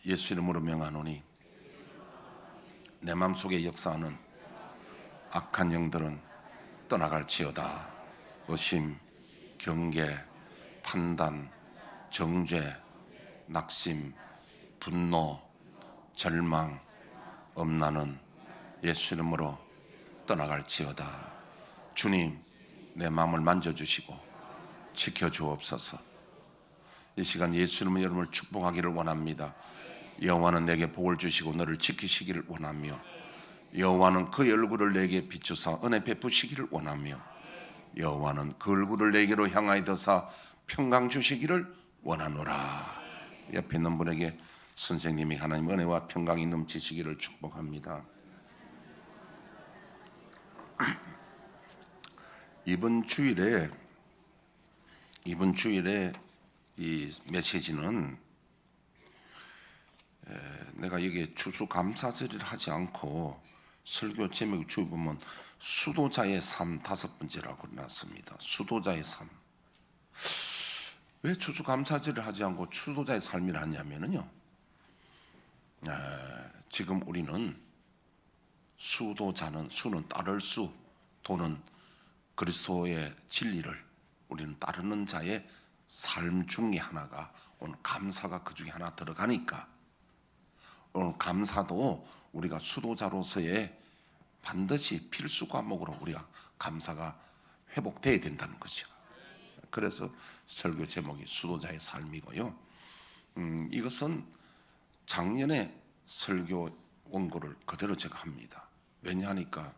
예수 이름으로 명하노니 내 마음속에 역사하는 악한 영들은 떠나갈지어다. 의심, 경계, 판단, 정죄, 낙심, 분노, 절망, 엄란은 예수 이름으로 떠나갈지어다. 주님, 내 마음을 만져주시고 지켜주옵소서. 이 시간 예수 이름으로 여러분을 축복하기를 원합니다. 여호와는 내게 복을 주시고 너를 지키시기를 원하며, 여호와는 그의 얼굴을 내게 비추사 은혜 베푸시기를 원하며, 여호와는 그 얼굴을 내게로 향하여 드사 평강 주시기를 원하노라. 옆에 있는 분에게 선생님이 하나님 은혜와 평강이 넘치시기를 축복합니다. 이번 주일에 이 메시지는 내가 여기 추수감사절을 하지 않고 설교 제목을 쭉 보면 수도자의 삶 5번째라고 놨습니다. 수도자의 삶. 왜 추수감사절을 하지 않고 수도자의 삶이라 하냐면요, 지금 우리는 수도자는, 수는 따를 수, 도는 그리스도의 진리를 우리는 따르는 자의 삶 중에 하나가 오늘 감사가 그 중에 하나 들어가니까, 오늘 감사도 우리가 수도자로서의 반드시 필수 과목으로 우리가 감사가 회복돼야 된다는 것이요. 그래서 설교 제목이 수도자의 삶이고요. 이것은 작년에 설교 원고를 그대로 제가 합니다. 왜냐하니까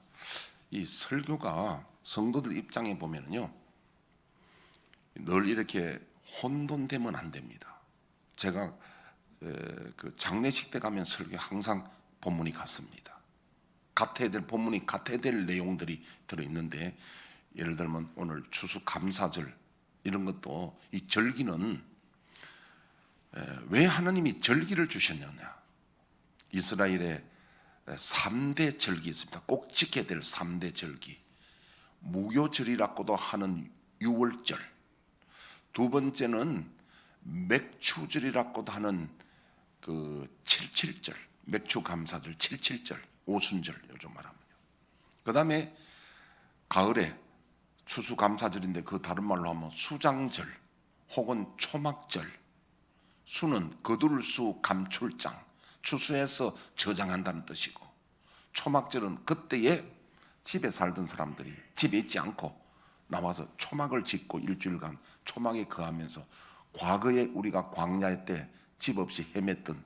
이 설교가 성도들 입장에 보면요, 늘 이렇게 혼돈되면 안 됩니다. 제가 그 장례식 때 가면 설교 항상 본문이 같습니다. 같아야 될 본문이 같아야 될 내용들이 들어있는데, 예를 들면 오늘 추수감사절 이런 것도, 이 절기는 왜 하나님이 절기를 주셨느냐, 이스라엘의 3대 절기 있습니다. 꼭 지켜야 될 3대 절기. 무교절이라고도 하는 6월절, 두 번째는 맥추절이라고도 하는 그 77절, 맥추감사절 77절, 오순절 요즘 말하면요. 그 다음에 가을에 추수감사절인데 그 다른 말로 하면 수장절 혹은 초막절. 수는 거둘 수 감출장, 추수해서 저장한다는 뜻이고, 초막절은 그때에 집에 살던 사람들이 집에 있지 않고 나와서 초막을 짓고 일주일간 초막에 거하면서, 과거에 우리가 광야 때 집 없이 헤맸던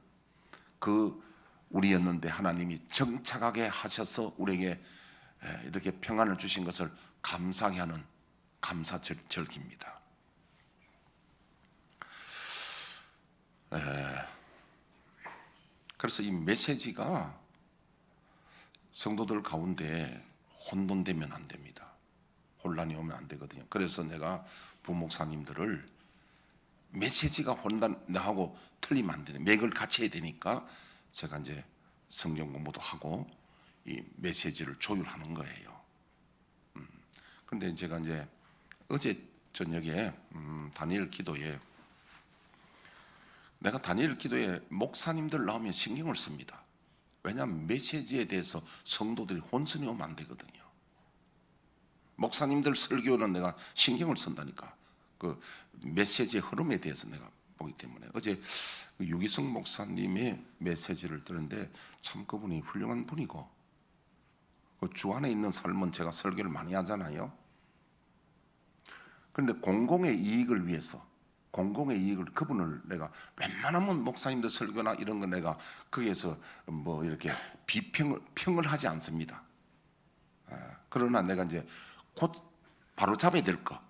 그 우리였는데 하나님이 정착하게 하셔서 우리에게 이렇게 평안을 주신 것을 감사하게 하는 감사절기입니다. 그래서 이 메시지가 성도들 가운데 혼돈되면 안 됩니다. 혼란이 오면 안 되거든요. 그래서 내가 부목사님들을 메시지가 혼란하고 틀리면 안 되네, 맥을 같이 해야 되니까 제가 이제 성경 공부도 하고 이 메시지를 조율하는 거예요. 그런데 제가 이제 어제 저녁에 다니엘 기도에, 내가 다니엘 기도에 목사님들 나오면 신경을 씁니다. 왜냐하면 메시지에 대해서 성도들이 혼선이 오면 안 되거든요. 목사님들 설교는 내가 신경을 쓴다니까, 그 메시지의 흐름에 대해서 내가 보기 때문에. 어제 유기성 목사님의 메시지를 들었는데 참 그분이 훌륭한 분이고, 그 주 안에 있는 삶은 제가 설교를 많이 하잖아요. 그런데 공공의 이익을 위해서, 공공의 이익을, 그분을 내가 웬만하면 목사님들 설교나 이런 거 내가 거기에서 뭐 이렇게 평을 하지 않습니다. 그러나 내가 이제 곧 바로 잡아야 될 거,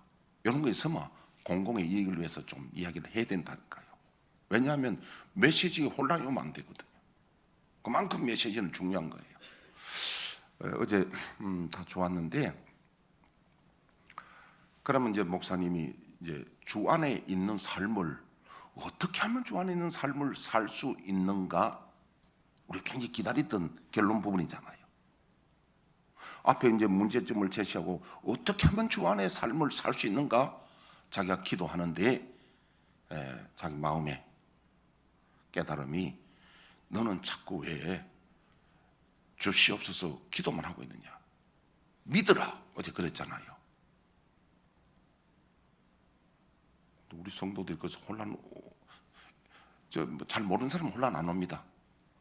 이런 거 있으면 공공의 이익을 위해서 좀 이야기를 해야 된다니까요. 왜냐하면 메시지가 혼란이 오면 안 되거든요. 그만큼 메시지는 중요한 거예요. 어제 다 좋았는데, 그러면 이제 목사님이 이제 주 안에 있는 삶을 어떻게 하면 주 안에 있는 삶을 살 수 있는가, 우리 굉장히 기다리던 결론 부분이잖아요. 앞에 이제 문제점을 제시하고 어떻게 하면 주 안에 삶을 살 수 있는가 자기가 기도하는데 자기 마음에 깨달음이 너는 자꾸 왜 주시옵소서 기도만 하고 있느냐? 믿으라. 어제 그랬잖아요. 우리 성도들이 그래서 혼란, 잘 모르는 사람은 혼란 안 옵니다.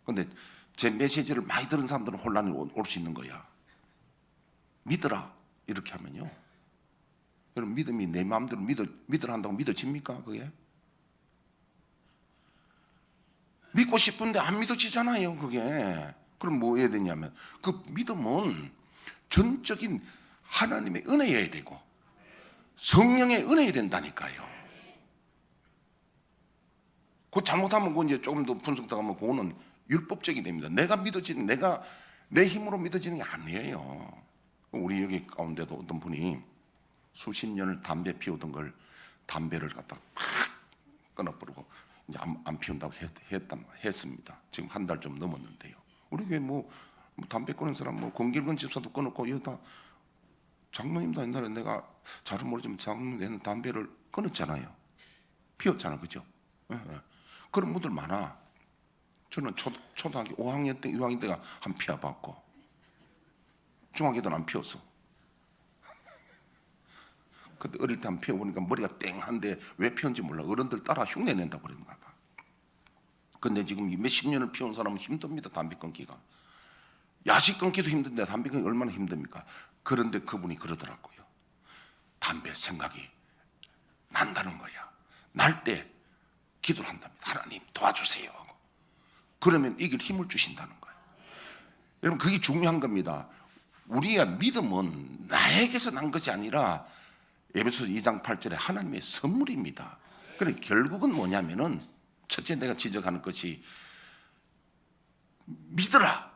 근데 제 메시지를 많이 들은 사람들은 혼란이 올 수 있는 거야. 믿으라. 이렇게 하면요. 여러분, 믿음이 내 마음대로 믿으라 한다고 믿어집니까? 그게? 믿고 싶은데 안 믿어지잖아요, 그게. 그럼 뭐 해야 되냐면, 그 믿음은 전적인 하나님의 은혜여야 되고, 성령의 은혜여야 된다니까요. 그거 잘못하면 그거 이제 조금 더 분석도 하면 그거는 율법적이 됩니다. 내가 믿어지는, 내가 내 힘으로 믿어지는 게 아니에요. 우리 여기 가운데도 어떤 분이 수십 년을 담배 피우던 걸 담배를 갖다가 팍 끊어버리고 이제 안 피운다고 했습니다. 지금 한 달 좀 넘었는데요. 우리 교회 뭐 담배 끊는 사람, 뭐 권길근 집사도 끊었고, 이거 다 장로님도 옛날에 내가 잘은 모르지만 장로님은 담배를 끊었잖아요. 피웠잖아요, 그죠? 예, 예. 그런 분들 많아. 저는 초등학교 5학년 때, 6학년 때가 한 피워봤고, 중학교 때는 안 피웠어. 근데 어릴 때 한 피워보니까 머리가 땡한데 왜 피웠는지 몰라. 어른들 따라 흉내낸다고 그러는가 봐. 근데 지금 몇십 년을 피운 사람은 힘듭니다. 담배 끊기가. 야식 끊기도 힘든데 담배 끊기 얼마나 힘듭니까? 그런데 그분이 그러더라고요. 담배 생각이 난다는 거야. 날 때 기도를 한답니다. 하나님 도와주세요 하고. 그러면 이길 힘을 주신다는 거예요. 여러분, 그게 중요한 겁니다. 우리의 믿음은 나에게서 난 것이 아니라 에베소서 2장 8절에 하나님의 선물입니다. 그래, 결국은 뭐냐면은, 첫째 내가 지적하는 것이 믿으라.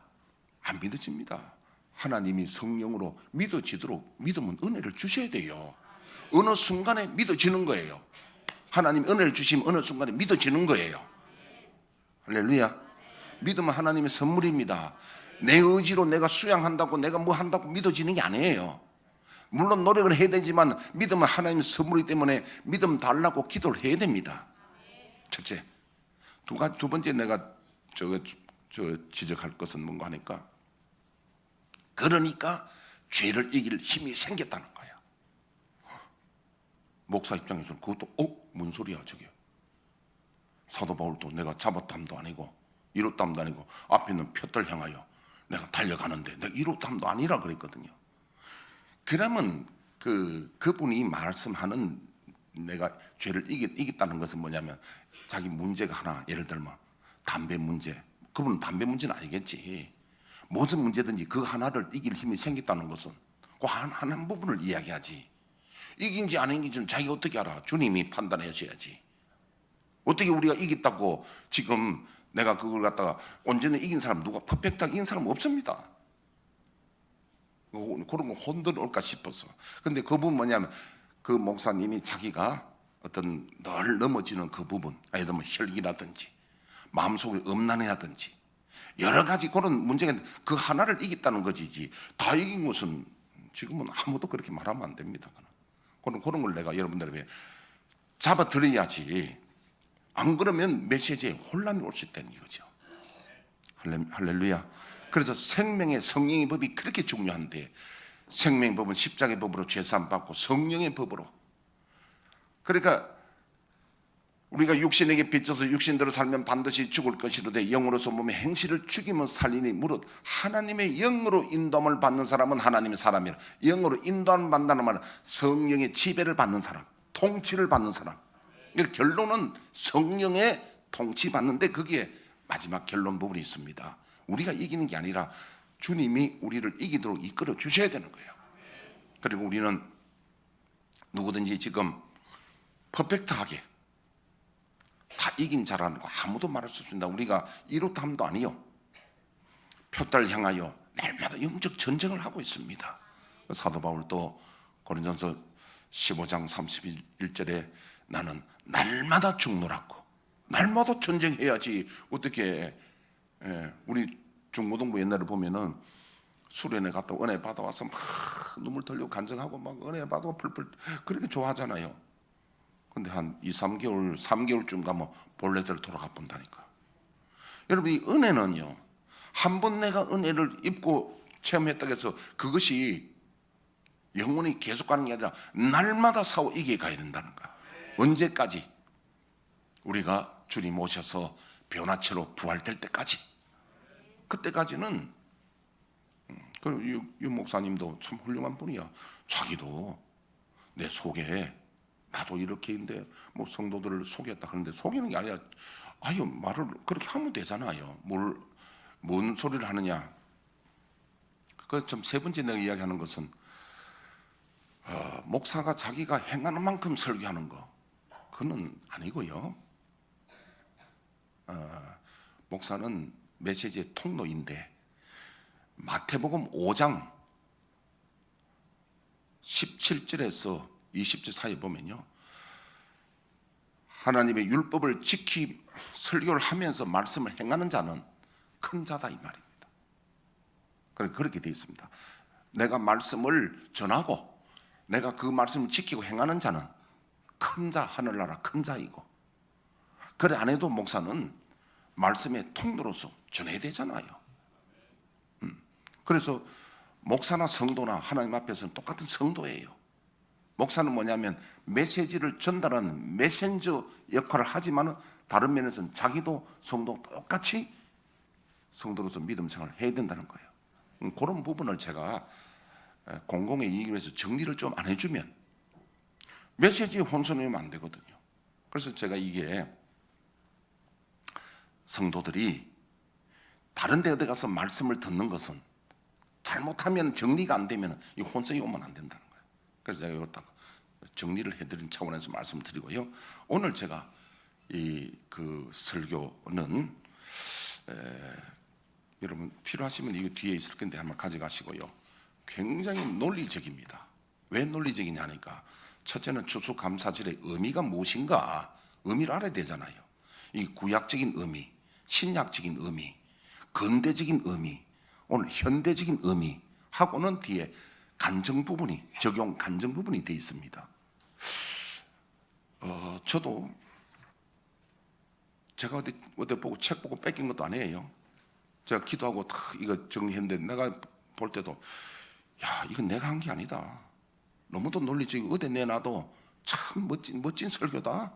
안 믿어집니다. 하나님이 성령으로 믿어지도록 믿음은 은혜를 주셔야 돼요. 어느 순간에 믿어지는 거예요. 하나님 은혜를 주시면 어느 순간에 믿어지는 거예요. 할렐루야. 믿음은 하나님의 선물입니다. 내 의지로 내가 수양한다고, 내가 뭐 한다고 믿어지는 게 아니에요. 물론 노력을 해야 되지만 믿음은 하나님의 선물이기 때문에 믿음 달라고 기도를 해야 됩니다. 첫째. 두 번째 내가 지적할 것은 뭔가 하니까, 그러니까 죄를 이길 힘이 생겼다는 거예요. 목사 입장에서는 그것도 뭔 소리야 저게. 사도 바울도 내가 잡았담도 아니고 이뤘담도 아니고 앞에 있는 표들 향하여 내가 달려가는데 내가 이뤘담도 아니라 그랬거든요. 그러면 그분이 말씀하는 내가 죄를 이겼다는 것은 뭐냐면, 자기 문제가 하나, 예를 들면 담배 문제, 그분은 담배 문제는 아니겠지. 무슨 문제든지 그 하나를 이길 힘이 생겼다는 것은 그 한 부분을 이야기하지. 이긴지 안 이긴지는 자기가 어떻게 알아? 주님이 판단하셔야지. 어떻게 우리가 이겼다고 지금 내가 그걸 갖다가 온전히 이긴 사람, 누가 퍼펙트하게 이긴 사람은 없습니다. 그런 거 혼돈올까 싶어서. 근데 그 부분 뭐냐면, 그 목사님이 자기가 어떤 늘 넘어지는 그 부분, 예를 들면 혈기라든지 마음속에 엄난이라든지 여러 가지 그런 문제가 있는데 그 하나를 이겼다는 것이지, 다 이긴 것은 지금은 아무도 그렇게 말하면 안 됩니다. 그런 걸 내가 여러분들에게 잡아드려야지. 안 그러면 메시지에 혼란이 올 수 있다는 이거죠. 할렐루야. 그래서 생명의 성령의 법이 그렇게 중요한데, 생명의 법은 십자가의 법으로 죄사함 받고 성령의 법으로. 그러니까 우리가 육신에게 비춰서 육신대로 살면 반드시 죽을 것이로되 영으로서 몸의 행실을 죽이면 살리니 무릇 하나님의 영으로 인도함을 받는 사람은 하나님의 사람이라. 영으로 인도함을 받는다는 말은 성령의 지배를 받는 사람, 통치를 받는 사람. 결론은 성령의 통치받는데, 거기에 마지막 결론 부분이 있습니다. 우리가 이기는 게 아니라 주님이 우리를 이기도록 이끌어 주셔야 되는 거예요. 그리고 우리는 누구든지 지금 퍼펙트하게 다 이긴 자라는 거 아무도 말할 수 없습니다. 우리가 이렇다함도 아니요, 표달 향하여 날마다 영적 전쟁을 하고 있습니다. 사도 바울도 고린도전서 15장 31절에 나는 날마다 죽노라고, 날마다 전쟁해야지. 어떻게 우리 중고등부 옛날에 보면은 수련회 갔다 은혜 받아와서 막 눈물 흘리고 간증하고 막 은혜 받아와 펄펄 그렇게 좋아하잖아요. 근데 한 2, 3개월, 3개월쯤 가면 본래대로 돌아가 본다니까. 여러분, 이 은혜는요, 한 번 내가 은혜를 입고 체험했다고 해서 그것이 영원히 계속 가는 게 아니라 날마다 싸워 이겨 가야 된다는 거야. 언제까지? 우리가 주님 오셔서 변화체로 부활될 때까지. 그때까지는 유 목사님도 참 훌륭한 분이야. 자기도 내 속에 나도 이렇게 있는데 뭐 성도들을 속였다 그러는데 속이는 게 아니라 아유 말을 그렇게 하면 되잖아요. 뭔 소리를 하느냐. 그 좀 세 번째 내가 이야기하는 것은 목사가 자기가 행하는 만큼 설교하는 거 그건 아니고요. 목사는 메시지의 통로인데 마태복음 5장 17절에서 20절 사이에 보면요, 하나님의 율법을 설교를 하면서 말씀을 행하는 자는 큰 자다 이 말입니다. 그렇게 되어 있습니다. 내가 말씀을 전하고 내가 그 말씀을 지키고 행하는 자는 큰 자, 하늘나라 큰 자이고, 그래 안 해도 목사는 말씀의 통로로서 전해야 되잖아요. 그래서 목사나 성도나 하나님 앞에서는 똑같은 성도예요. 목사는 뭐냐면 메시지를 전달하는 메신저 역할을 하지만 다른 면에서는 자기도 성도 똑같이 성도로서 믿음 생활을 해야 된다는 거예요. 그런 부분을 제가 공공의 이익을 위해서 정리를 좀 안 해주면 메시지에 혼선하면 안 되거든요. 그래서 제가 이게 성도들이 다른 데 어디 가서 말씀을 듣는 것은 잘못하면 정리가 안 되면 이 혼선이 오면 안 된다는 거예요. 그래서 제가 이걸 딱 정리를 해드린 차원에서 말씀을 드리고요. 오늘 제가 그 설교는 여러분 필요하시면 이거 뒤에 있을 건데 한번 가져가시고요. 굉장히 논리적입니다. 왜 논리적이냐니까 첫째는 추수감사절의 의미가 무엇인가 의미를 알아야 되잖아요. 이 구약적인 의미, 신약적인 의미, 근대적인 의미, 오늘 현대적인 의미하고는 뒤에 간증 부분이 적용 간증 부분이 되어 있습니다. 저도 제가 어디 보고 책 보고 뺏긴 것도 아니에요. 제가 기도하고 이거 정리했는데 내가 볼 때도 야 이건 내가 한 게 아니다. 너무도 논리적이고 어디 내놔도 참 멋진 설교다.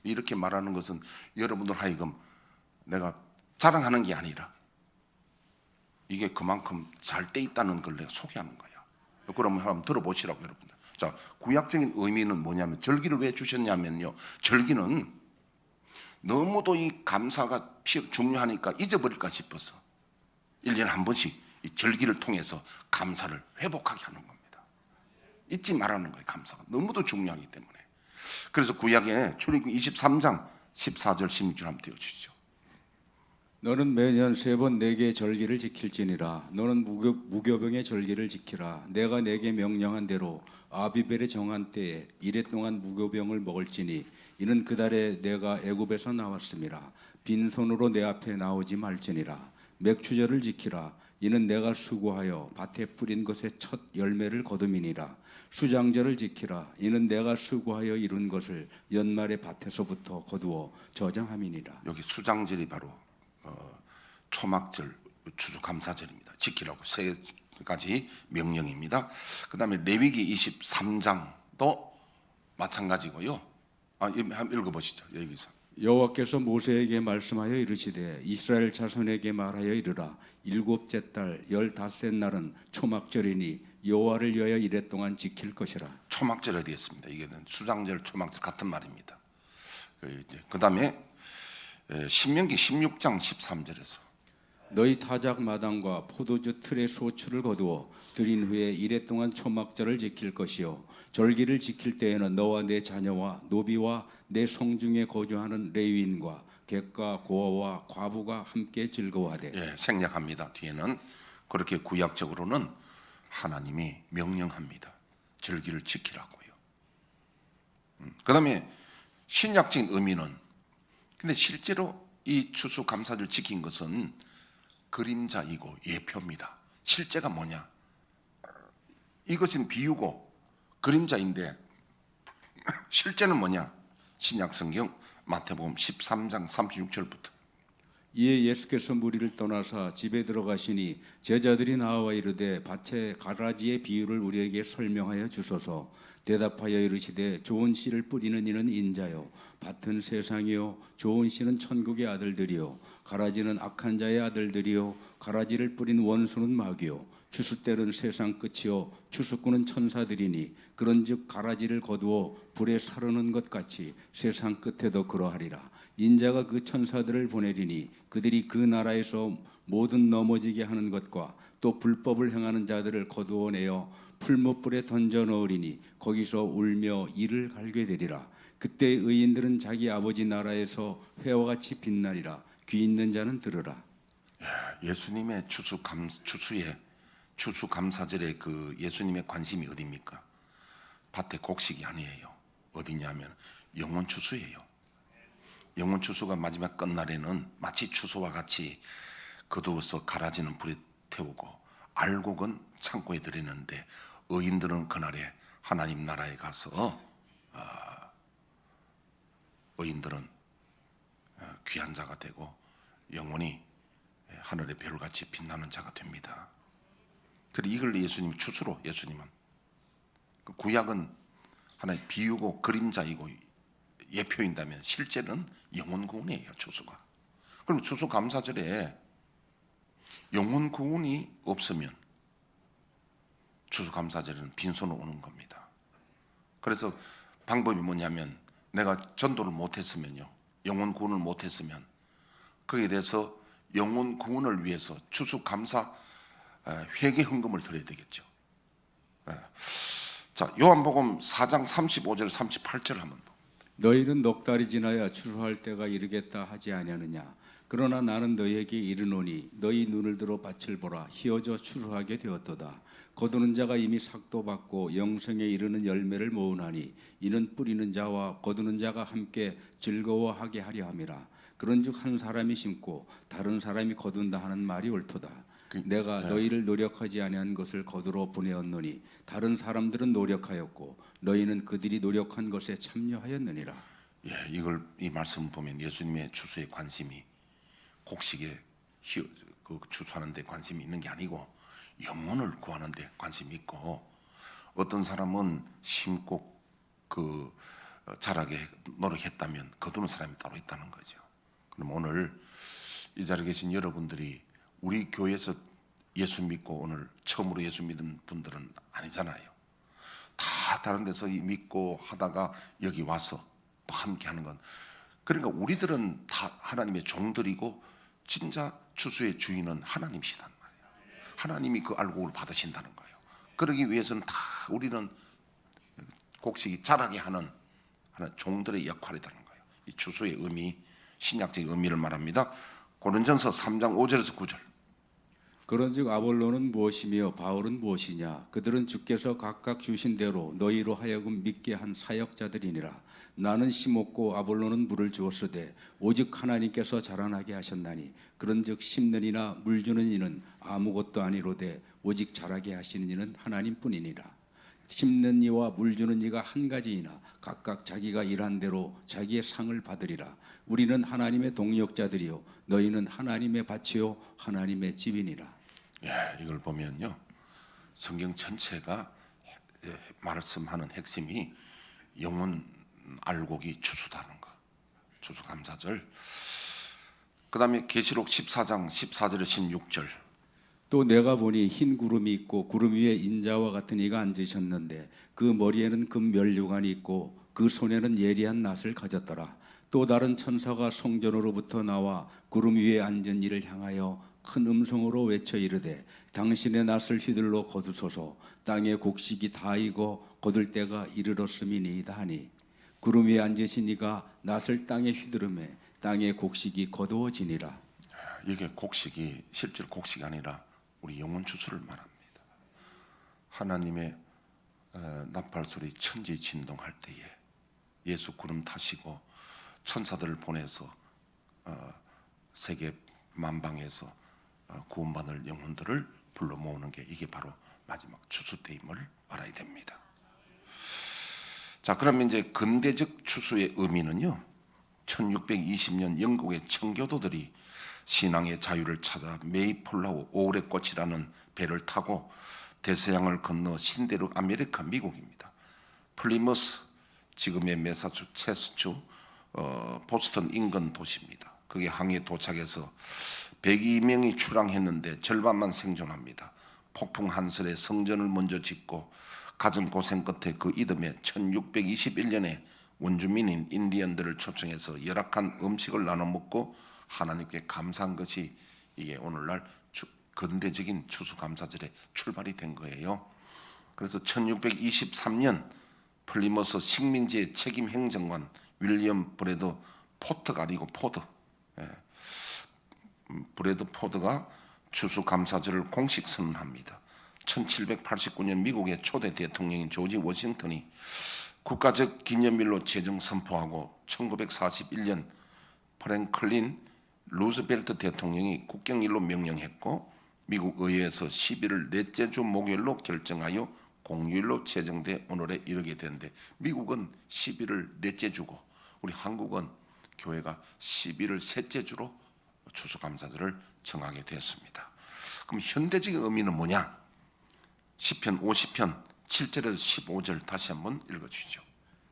이렇게 말하는 것은 여러분들 하여금 내가 자랑하는 게 아니라 이게 그만큼 잘 돼 있다는 걸 내가 소개하는 거야. 그러면 한번 들어보시라고 여러분들. 자, 구약적인 의미는 뭐냐면 절기를 왜 주셨냐면요. 절기는 너무도 이 감사가 중요하니까 잊어버릴까 싶어서 1년에 한 번씩 이 절기를 통해서 감사를 회복하게 하는 겁니다. 잊지 말라는 거예요. 감사가 너무도 중요하기 때문에. 그래서 구약에 출애굽기 23장 14절 16절 한번 띄워주시죠. 너는 매년 3번 내게 절기를 지킬지니라. 너는 무교병의 절기를 지키라. 내가 내게 명령한 대로 아비벨의 정한 때에 이래 동안 무교병을 먹을지니 이는 그달에 내가 애굽에서 나왔음이라. 빈손으로 내 앞에 나오지 말지니라. 맥추절을 지키라. 이는 내가 수고하여 밭에 뿌린 것의 첫 열매를 거둠이니라. 수장절을 지키라. 이는 내가 수고하여 이룬 것을 연말에 밭에서부터 거두어 저장함이니라. 여기 수장절이 바로 초막절, 추수감사절입니다. 지키라고 세 가지 명령입니다. 그 다음에 레위기 23장도 마찬가지고요. 한번 읽어보시죠. 여기서. 여호와께서 모세에게 말씀하여 이르시되 이스라엘 자손에게 말하여 이르라. 7째 달 15째 날은 초막절이니 여호와를 위하여 이래 동안 지킬 것이라. 초막절에 되었습니다. 이게는 수장절, 초막절 같은 말입니다. 그 다음에 신명기 16장 13절에서 너희 타작 마당과 포도주 틀의 소출을 거두어 들인 후에 이래 동안 초막절을 지킬 것이요 절기를 지킬 때에는 너와 내 자녀와 노비와 내 성중에 거주하는 레위인과 객과 고아와 과부가 함께 즐거워하되. 생략합니다. 뒤에는 그렇게 구약적으로는 하나님이 명령합니다. 절기를 지키라고요. 그 다음에 신약적인 의미는 근데 실제로 이 추수감사절 지킨 것은 그림자이고 예표입니다. 실제가 뭐냐? 이것은 비유고 그림자인데 실제는 뭐냐? 신약성경 마태복음 13장 36절부터 이에 예수께서 무리를 떠나사 집에 들어가시니 제자들이 나와 이르되 밭의 가라지의 비유를 우리에게 설명하여 주소서. 대답하여 이르시되 좋은 씨를 뿌리는 이는 인자요 밭은 세상이요 좋은 씨는 천국의 아들들이요 가라지는 악한 자의 아들들이요 가라지를 뿌린 원수는 마귀요 추수 때는 세상 끝이요 추수꾼은 천사들이니 그런즉 가라지를 거두어 불에 사르는 것 같이 세상 끝에도 그러하리라. 인자가 그 천사들을 보내리니 그들이 그 나라에서 모든 넘어지게 하는 것과 또 불법을 행하는 자들을 거두어내어 풀무불에 던져 넣으리니 거기서 울며 이를 갈게 되리라. 그때 의인들은 자기 아버지 나라에서 회와 같이 빛나리라. 귀 있는 자는 들으라. 예수님의 추수감사절에 그 예수님의 관심이 어디입니까? 밭의 곡식이 아니에요. 어디냐면 영혼 추수예요. 영혼 추수가 마지막 끝날에는 마치 추수와 같이 거두어서 가라지는 불에 태우고 알곡은 창고에 들이는데 의인들은 그날에 하나님 나라에 가서 의인들은 귀한 자가 되고 영혼이 하늘의 별같이 빛나는 자가 됩니다. 그리고 이걸 예수님 추수로 예수님은 그 구약은 하나의 비유고 그림자이고 예표인다면 실제는 영혼 구원이에요. 추수가. 그럼 추수 감사절에 영혼 구원이 없으면 추수 감사절에는 빈손으로 오는 겁니다. 그래서 방법이 뭐냐면 내가 전도를 못했으면요, 영혼 구원을 못했으면 거기에 대해서 영혼 구원을 위해서 추수 감사 회개 헌금을 드려야 되겠죠. 자, 요한복음 4장 35절 38절 한번 봐. 너희는 넉 달이 지나야 추수할 때가 이르겠다 하지 아니하느냐. 그러나 나는 너희에게 이르노니 너희 눈을 들어 밭을 보라. 희어져 추수하게 되었도다. 거두는 자가 이미 삭도 받고 영생에 이르는 열매를 모으나니 이는 뿌리는 자와 거두는 자가 함께 즐거워하게 하려 함이라. 그런즉 한 사람이 심고 다른 사람이 거둔다 하는 말이 옳도다. 내가 너희를 노력하지 아니한 것을 거두러 보내었노니 다른 사람들은 노력하였고 너희는 그들이 노력한 것에 참여하였느니라. 이걸 이 말씀을 보면 예수님의 추수의 관심이 곡식에 그 추수하는 데 관심이 있는 게 아니고 영혼을 구하는 데 관심이 있고, 어떤 사람은 심고 그 자라게 노력했다면 거두는 사람이 따로 있다는 거죠. 그럼 오늘 이 자리에 계신 여러분들이 우리 교회에서 예수 믿고 오늘 처음으로 예수 믿은 분들은 아니잖아요. 다 다른 데서 믿고 하다가 여기 와서 또 함께 하는 건, 그러니까 우리들은 다 하나님의 종들이고 진짜 추수의 주인은 하나님이시단 말이에요. 하나님이 그 알곡을 받으신다는 거예요. 그러기 위해서는 다 우리는 곡식이 자라게 하는 종들의 역할이라는 거예요. 이 추수의 의미, 신약적인 의미를 말합니다. 고린전서 3장 5절에서 9절. 그런즉 아볼로는 무엇이며 바울은 무엇이냐. 그들은 주께서 각각 주신 대로 너희로 하여금 믿게 한 사역자들이니라. 나는 심었고 아볼로는 물을 주었으되 오직 하나님께서 자라나게 하셨나니 그런즉 심는 이나 물 주는 이는 아무것도 아니로되 오직 자라게 하시는 이는 하나님뿐이니라. 심는 이와 물 주는 이가 한 가지이나 각각 자기가 일한 대로 자기의 상을 받으리라. 우리는 하나님의 동역자들이요 너희는 하나님의 밭이요 하나님의 집이니라. 이걸 보면요, 성경 전체가 말씀하는 핵심이 영혼 알곡이 추수다는 거, 추수감사절. 그 다음에 계시록 14장 14절에 16절. 또 내가 보니 흰 구름이 있고 구름 위에 인자와 같은 이가 앉으셨는데 그 머리에는 금 면류관이 있고 그 손에는 예리한 낫을 가졌더라. 또 다른 천사가 성전으로부터 나와 구름 위에 앉은 이를 향하여 큰 음성으로 외쳐 이르되 당신의 낫을 휘둘러 거두소서. 땅의 곡식이 다 익어 거둘 때가 이르렀음이니이다 하니 구름 위에 앉으신 이가 낫을 땅에 휘두르매 땅의 곡식이 거두어지니라. 이게 곡식이 실제로 곡식이 아니라 우리 영혼 추수를 말합니다. 하나님의 나팔 소리 천지 진동할 때에 예수 구름 타시고 천사들을 보내서 세계 만방에서 구원받을 영혼들을 불러 모으는 게 이게 바로 마지막 추수 때임을 알아야 됩니다. 자, 그러면 이제 근대적 추수의 의미는요, 1620년 영국의 청교도들이 신앙의 자유를 찾아 메이플라워 오래꽃이라는 배를 타고 대서양을 건너 신대륙 아메리카 미국입니다. 플리머스, 지금의 매사추세츠주 보스턴 인근 도시입니다. 그게 항해에 도착해서 102명이 출항했는데 절반만 생존합니다. 폭풍 한설에 성전을 먼저 짓고 갖은 고생 끝에 그 이듬해 1621년에 원주민인 인디언들을 초청해서 열악한 음식을 나눠 먹고 하나님께 감사한 것이 이게 오늘날 근대적인 추수감사절의 출발이 된 거예요. 그래서 1623년 플리머스 식민지의 책임 행정관 윌리엄 브래드 포트가 아니고 포드, 브래드 포드가 추수감사절을 공식 선언합니다. 1789년 미국의 초대 대통령인 조지 워싱턴이 국가적 기념일로 제정 선포하고 1941년 프랭클린 루즈벨트 대통령이 국경일로 명령했고 미국 의회에서 11월 넷째 주 목요일로 결정하여 공휴일로 제정돼 오늘에 이르게 되는데 미국은 11월 넷째 주고 우리 한국은 교회가 11월 셋째 주로 추수감사절을 정하게 되었습니다. 그럼 현대적인 의미는 뭐냐? 시편 50편 7절에서 15절 다시 한번 읽어주시죠.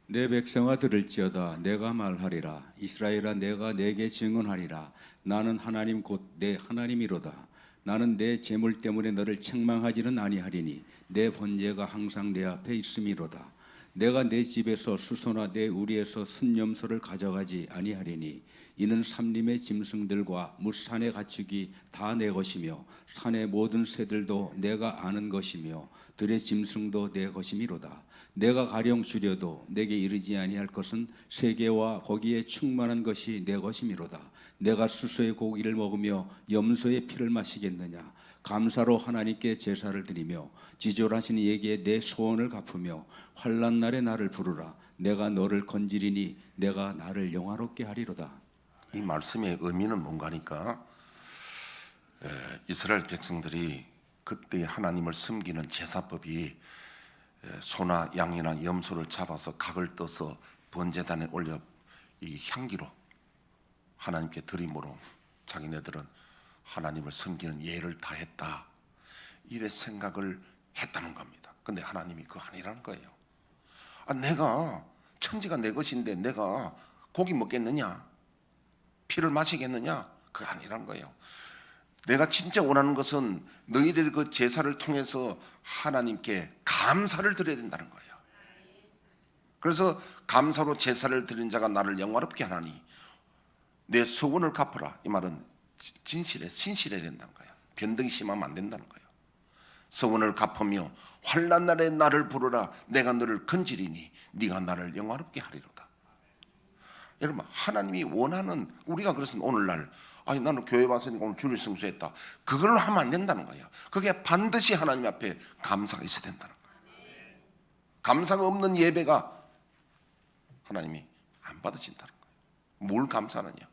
내 백성아 들을지어다. 내가 말하리라. 이스라엘아 내가 내게 증언하리라. 나는 하나님 곧 내 하나님이로다. 나는 내 재물 때문에 너를 책망하지는 아니하리니 내 번제가 항상 내 앞에 있음이로다. 내가 내 집에서 수소나 내 우리에서 순염소를 가져가지 아니하리니 이는 산림의 짐승들과 무산의 가축이 다 내 것이며 산의 모든 새들도 내가 아는 것이며 들의 짐승도 내 것이미로다. 내가 가령 주려도 내게 이르지 아니할 것은 세계와 거기에 충만한 것이 내 것이미로다. 내가 수소의 고기를 먹으며 염소의 피를 마시겠느냐? 감사로 하나님께 제사를 드리며 지존하신 이에게 내 소원을 갚으며 환난 날에 나를 부르라. 내가 너를 건지리니 내가 나를 영화롭게 하리로다. 이 말씀의 의미는 뭔가니까 이스라엘 백성들이 그때 하나님을 섬기는 제사법이 소나 양이나 염소를 잡아서 각을 떠서 번제단에 올려 이 향기로 하나님께 드림으로 자기네들은 하나님을 섬기는 예를 다했다 이래 생각을 했다는 겁니다. 근데 하나님이 그거 아니라는 거예요. 내가 천지가 내 것인데 내가 고기 먹겠느냐 피를 마시겠느냐 그거 아니라는 거예요. 내가 진짜 원하는 것은 너희들의 그 제사를 통해서 하나님께 감사를 드려야 된다는 거예요. 그래서 감사로 제사를 드린 자가 나를 영화롭게 하나니 내 소원을 갚으라. 이 말은 신실해야 된다는 거예요. 변덕이 심하면 안 된다는 거예요. 소원을 갚으며 환난 날에 나를 부르라. 내가 너를 건지리니 네가 나를 영화롭게 하리로다. 여러분 하나님이 원하는 우리가 그래서 오늘날 나는 교회 왔으니까 오늘 주일 성수했다. 그걸로 하면 안 된다는 거예요. 그게 반드시 하나님 앞에 감사가 있어야 된다는 거예요. 감사가 없는 예배가 하나님이 안 받으신다는 거예요. 뭘 감사하느냐?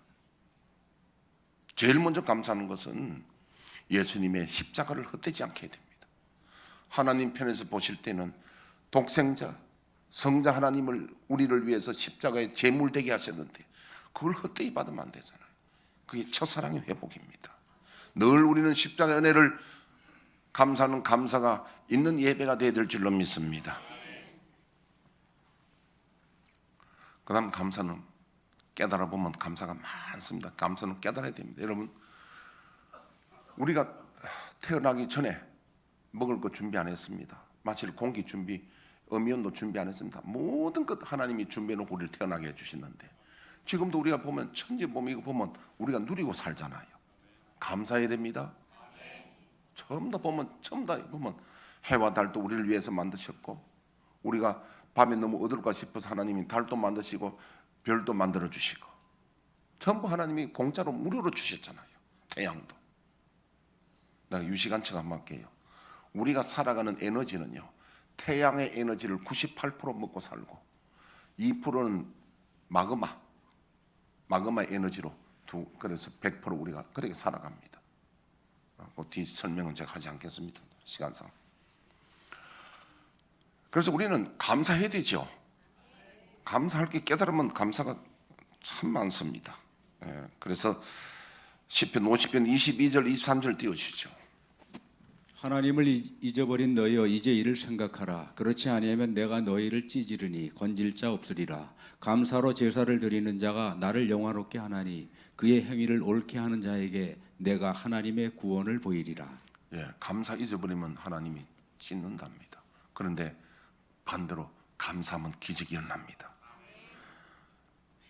제일 먼저 감사하는 것은 예수님의 십자가를 헛되지 않게 해야 됩니다. 하나님 편에서 보실 때는 독생자, 성자 하나님을 우리를 위해서 십자가에 제물되게 하셨는데 그걸 헛되이 받으면 안 되잖아요. 그게 첫사랑의 회복입니다. 늘 우리는 십자가의 은혜를 감사하는 감사가 있는 예배가 되어야 될 줄로 믿습니다. 그 다음 감사는 깨달아 보면 감사가 많습니다. 감사는 깨달아야 됩니다. 여러분 우리가 태어나기 전에 먹을 거 준비 안 했습니다. 마실 공기 준비, 음이온도 준비 안 했습니다. 모든 것 하나님이 준비해 놓고 우리를 태어나게 해주시는데 지금도 우리가 보면 천지보면 이거 보면 우리가 누리고 살잖아요. 감사해야 됩니다. 처음 다 보면 해와 달도 우리를 위해서 만드셨고 우리가 밤에 너무 어두울까 싶어서 하나님이 달도 만드시고 별도 만들어 주시고 전부 하나님이 공짜로 무료로 주셨잖아요. 태양도. 내가 유시간척 한번 할게요. 우리가 살아가는 에너지는요 태양의 에너지를 98% 먹고 살고 2%는 마그마 에너지로 그래서 100% 우리가 그렇게 살아갑니다. 그 뒤 설명은 제가 하지 않겠습니다. 시간상. 그래서 우리는 감사해야 되죠. 감사할 게 깨달으면 감사가 참 많습니다. 그래서 시편 50편 22절 23절 띄워주시죠. 하나님을 잊어버린 너희여 이제 이를 생각하라. 그렇지 아니하면 내가 너희를 찢으리니 건질 자 없으리라. 감사로 제사를 드리는 자가 나를 영화롭게 하나니 그의 행위를 옳게 하는 자에게 내가 하나님의 구원을 보이리라. 감사 잊어버리면 하나님이 찢는답니다. 그런데 반대로 감사하면 기적이 일어납니다.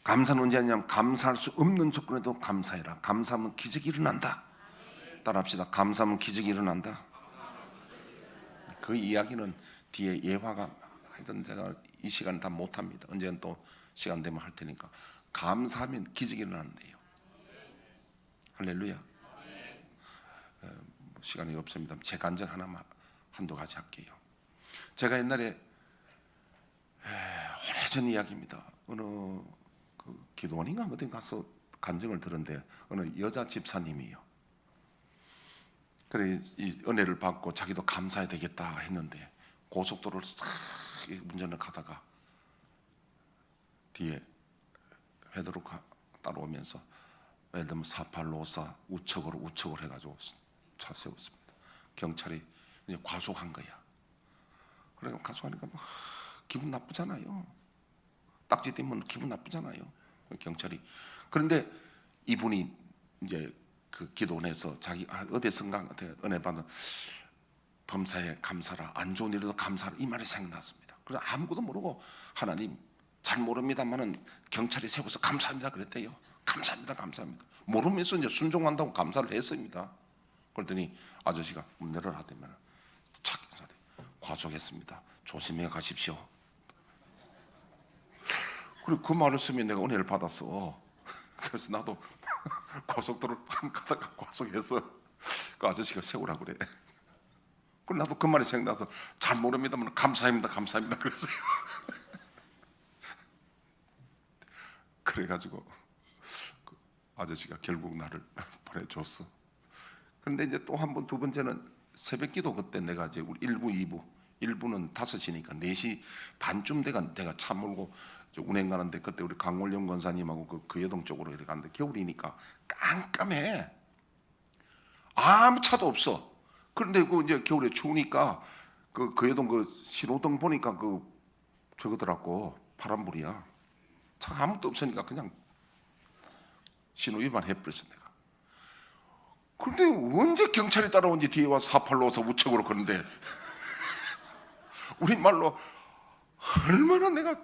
감사는 언제 하냐면 감사할 수 없는 조건에도 감사해라. 감사하면 기적이 일어난다. 따라합시다. 감사하면 기적이 일어난다. 그 이야기는 뒤에 예화가 하여튼 제가 이 시간 다 못합니다. 언제는 또 시간 되면 할 테니까. 감사하면 기적이 일어나는데요. 할렐루야. 시간이 없습니다. 제 간증 하나만 한두 가지 할게요. 제가 옛날에 오래전 이야기입니다. 어느 그 기도원인가 어디 가서 간증을 들었는데 어느 여자 집사님이요. 그래 이 은혜를 받고 자기도 감사해야 되겠다 했는데 고속도로를 싹 운전을 가다가 뒤에 회도로 따라오면서 예를 들면 48654 우측으로 해가지고 차 세웠습니다. 경찰이 이제 과속한 거야. 그래 과속하니까 막 기분 나쁘잖아요. 딱지 떼면 기분 나쁘잖아요. 경찰이. 그런데 이분이 이제 그 기도원에서 자기 어디선가 은혜 받은 범사에 감사라, 안 좋은 일에도 감사라 이 말이 생각났습니다. 그래서 아무것도 모르고 하나님 잘 모릅니다만은 경찰이 세워서 감사합니다 그랬대요. 감사합니다. 모르면서 이제 순종한다고 감사를 했습니다. 그랬더니 아저씨가 문 열어라 하더면 착 인사해. 과속했습니다. 조심해 가십시오. 그리고 그 말을 쓰면 내가 은혜를 받았어. 그래서 나도 고속도로를 가다가 과속해서 그 아저씨가 세우라 그래. 그래 나도 그 말이 생각나서 잘 모릅니다만 감사합니다 그랬어요. 그래가지고 그 아저씨가 결국 나를 보내줬어. 그런데 이제 또 한 번 두 번째는 새벽기도 그때 내가 이제 우리 1부 2부는 5시니까 4시 반쯤 내가 차 몰고 운행 가는데 그때 우리 강월영 권사님하고 그 여동 쪽으로 이렇게 가는데 겨울이니까 깜깜해. 아무 차도 없어. 그런데 그 이제 겨울에 추우니까 그 여동 그 신호등 보니까 그 저거더라고 파란불이야. 차가 아무것도 없으니까 그냥 신호 위반해버렸어 내가. 그런데 언제 경찰이 따라온지 뒤에 와서 48654 우측으로 가는데 우리 말로 얼마나 내가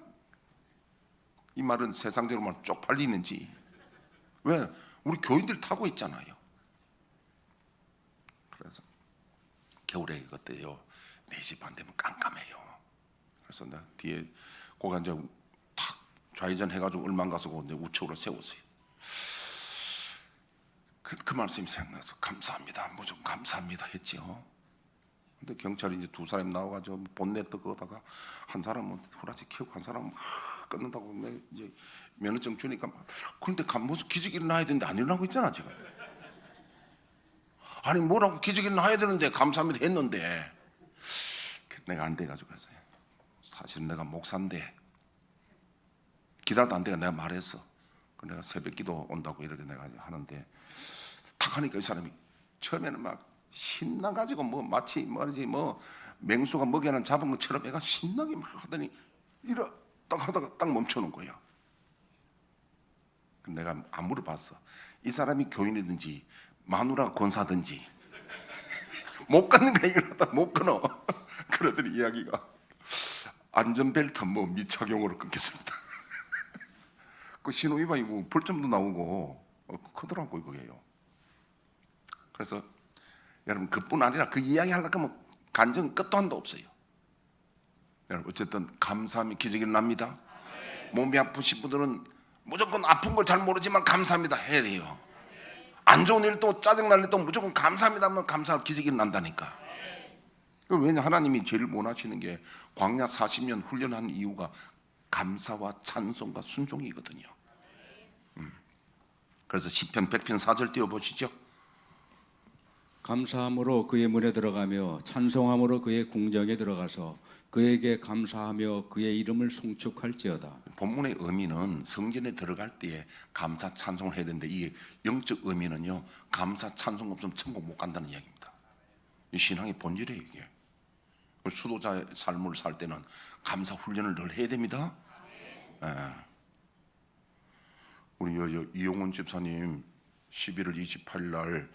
이 말은 세상적으로 말하면 쪽팔리는지. 왜? 우리 교인들 타고 있잖아요. 그래서 겨울에 그때요 4시 반 되면 깜깜해요. 그래서 나 뒤에 거기 이제 탁 좌회전 해가지고 얼마 가서 이제 우측으로 세웠어요. 그 말씀이 생각나서 감사합니다. 무조건 감사합니다 했지요. 근데 경찰이 이제 두 사람 나와가지고 본넷 거다가 한 사람은 후라치 키우고 한 사람은 막 끊는다고 이제 면허증 주니까 막 그런데 무슨 기적이 일어나야 되는데 안 일어나고 있잖아 지금. 아니 뭐라고 기적이 일어나야 되는데 감사합니다 했는데 내가 안 돼가지고 그랬어요. 사실은 내가 목사인데 기다려도 안 돼가 내가 말했어. 내가 새벽기도 온다고 이렇게 내가 하는데 탁 하니까 이 사람이 처음에는 막 신나가지고 뭐 마치 뭐지 뭐 맹수가 먹이는 잡은 것처럼 애가 신나게 막 하더니 이러 딱 하다가 딱 멈춰놓은 거예요. 내가 안 물어봤어. 이 사람이 교인이든지 마누라 권사든지 못 끊는 거야. 이러다 못 끊어. 그러더니 이야기가 안전벨트 뭐 미착용으로 끊겼습니다. 그 신호위반이고 벌점도 나오고 크더라고요 그게요. 그래서 여러분 그뿐 아니라 그 이야기 하려고 하면 간증 끝도 한도 없어요. 여러분 어쨌든 감사함이 기적이 납니다. 몸이 아프신 분들은 무조건 아픈 걸 잘 모르지만 감사합니다 해야 돼요. 안 좋은 일도 짜증날 일도 무조건 감사합니다 하면 감사할 기적이 난다니까. 왜냐 하나님이 제일 원하시는 게 광야 40년 훈련한 이유가 감사와 찬송과 순종이거든요. 그래서 시편 100편 4절 띄워보시죠. 감사함으로 그의 문에 들어가며 찬송함으로 그의 궁정에 들어가서 그에게 감사하며 그의 이름을 송축할지어다. 본문의 의미는 성전에 들어갈 때에 감사 찬송을 해야 되는데 이게 영적 의미는요, 감사 찬송 없으면 천국 못 간다는 이야기입니다. 이 신앙의 본질이에요 이게. 수도자의 삶을 살 때는 감사 훈련을 늘 해야 됩니다. 예. 우리 이용원 집사님 11월 28일 날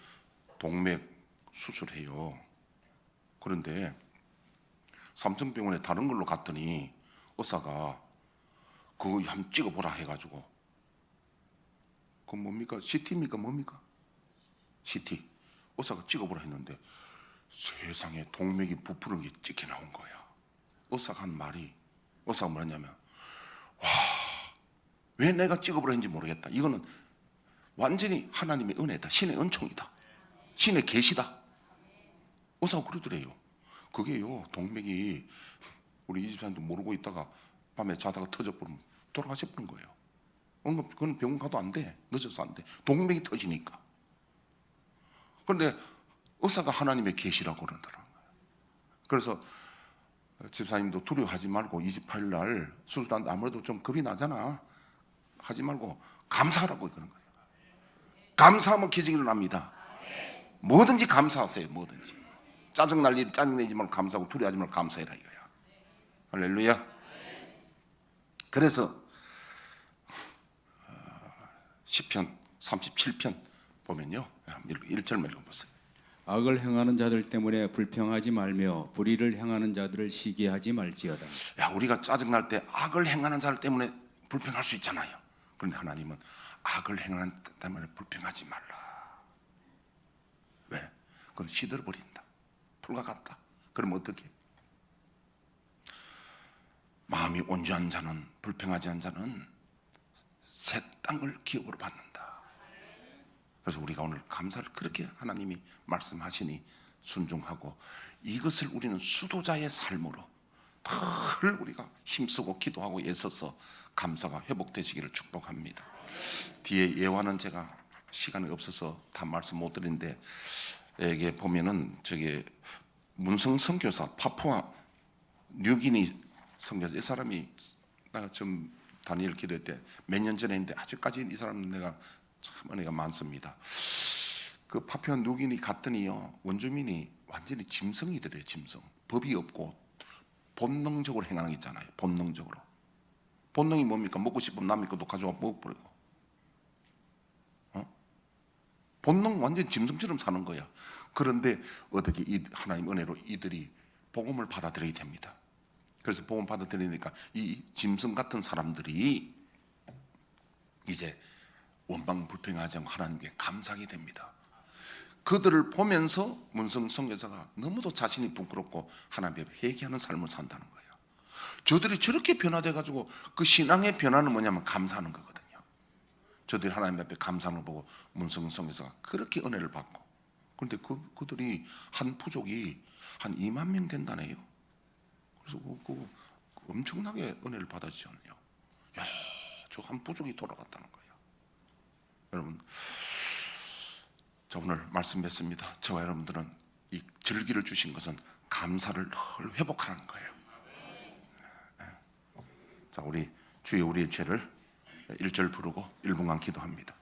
동맥 수술해요. 그런데 삼성병원에 다른 걸로 갔더니 의사가 그거 한번 찍어보라 해가지고, 그건 뭡니까? CT입니까? 뭡니까? CT. 의사가 찍어보라 했는데 세상에 동맥이 부푸는 게 찍혀 나온 거야. 의사가 한 말이, 의사가 뭐랬냐면, 와, 왜 내가 찍어보라 했는지 모르겠다. 이거는 완전히 하나님의 은혜다. 신의 은총이다. 신의 계시다. 의사가 그러더래요. 그게요, 동맥이 우리 이 집사님도 모르고 있다가 밤에 자다가 터져버리면 돌아가셔버린 거예요. 그건 병원 가도 안 돼. 늦어서 안 돼. 동맥이 터지니까. 그런데 의사가 하나님의 계시라고 그러더라고요. 그래서 집사님도 두려워하지 말고 28일 날 수술하는데 아무래도 좀 겁이 나잖아. 하지 말고 감사하라고 그러는 거예요. 감사하면 기적이 일어납니다. 뭐든지 감사하세요. 뭐든지. 짜증날 일 짜증내지 말고 감사하고 두려워하지 말고 감사해라 이거야. 할렐루야. 그래서 시편 37편 보면요, 1절만 읽어보세요. 악을 행하는 자들 때문에 불평하지 말며 불의를 행하는 자들을 시기하지 말지어다. 야, 우리가 짜증날 때 악을 행하는 자들 때문에 불평할 수 있잖아요. 그런데 하나님은 악을 행하는 자 때문에 불평하지 말라. 왜? 그건 시들어버린다. 풀과 같다. 그럼 어떻게? 마음이 온유한 자는, 불평하지 않은 자는 새 땅을 기업으로 받는다. 그래서 우리가 오늘 감사를 그렇게 하나님이 말씀하시니 순종하고, 이것을 우리는 수도자의 삶으로 늘 우리가 힘쓰고 기도하고 애써서 감사가 회복되시기를 축복합니다. 뒤에 예화는 제가 시간이 없어서 다 말씀 못 드리는데, 이게 보면은 저게 문성 선교사 파푸아 뉴기니 선교사, 이 사람이 내가 좀 다니엘 기도회 때 몇 년 전에 했는데 아직까지 이 사람 내가 참 은혜가 많습니다. 그 파푸아 뉴기니 갔더니요, 원주민이 완전히 짐승이더래요. 짐승. 법이 없고 본능적으로 행하는 게 있잖아요. 본능적으로. 본능이 뭡니까? 먹고 싶으면 남의 것도 가져와 먹어버리고. 본능 완전 짐승처럼 사는 거야. 그런데 어떻게 이 하나님 은혜로 이들이 복음을 받아들여야 됩니다. 그래서 복음 받아들이니까 이 짐승 같은 사람들이 이제 원망 불평하지 않고 하나님께 감사하게 됩니다. 그들을 보면서 문성 선교사가 너무도 자신이 부끄럽고 하나님 앞에 회개하는 삶을 산다는 거예요. 저들이 저렇게 변화돼가지고 그 신앙의 변화는 뭐냐면 감사하는 거거든요. 저들이 하나님 앞에 감사하는 걸 보고 문성 선교사가 그렇게 은혜를 받고, 그런데 그들이 한 부족이 한 2만 명 된다네요. 그래서 그 엄청나게 은혜를 받았잖아요. 야, 저 한 부족이 돌아갔다는 거예요. 여러분, 자, 오늘 말씀 맺습니다. 저와 여러분들은 이 절기를 주신 것은 감사를 늘 회복하는 거예요. 자, 우리 주여 우리의 죄를 1절 부르고 1분간 기도합니다.